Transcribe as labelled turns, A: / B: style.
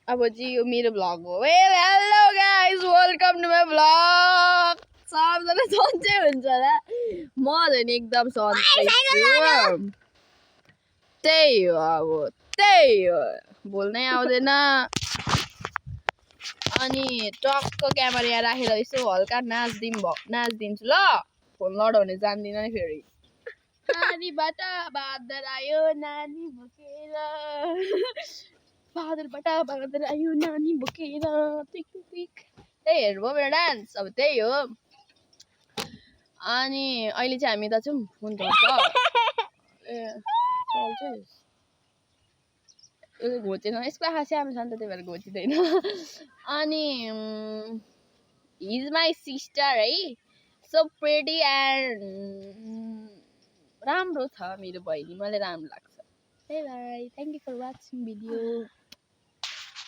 A: अब चाहिँ यो मेरो भ्लग हो। Well hello guys, welcome to my vlog. सबजना सन्चै हुन्छ होला, म झन् एकदम सन्चै छु। त्यही हो, अब त्यही हो, बोल्नै आउँदैन। अनि टक्क क्यामेरा यहाँ राखेर यसो हल्का नाच्दिन्छु ल। फोन लडाउने जान्दिनँ नि फेरि। नानीबाट बादर आयो नानी बोकेर, बादरबाट बादर आयो नानी बोकेर, टिक टिक। त्यही हेर्नुभयो मेरो डान्स, अब त्यही हो। अनि अहिले चाहिँ हामी दाजु फोन चल्छ ए चल्छ घोचेन, यसको आँखा सानो छ नि त, त्यही भएर घोचिँदैन। अनि हिज माई सिस्टर है, सो प्रेटी एन्ड राम्रो छ मेरो बहिनी, मलाई राम्रो लाग्छ। Bye bye, thank you for watching video.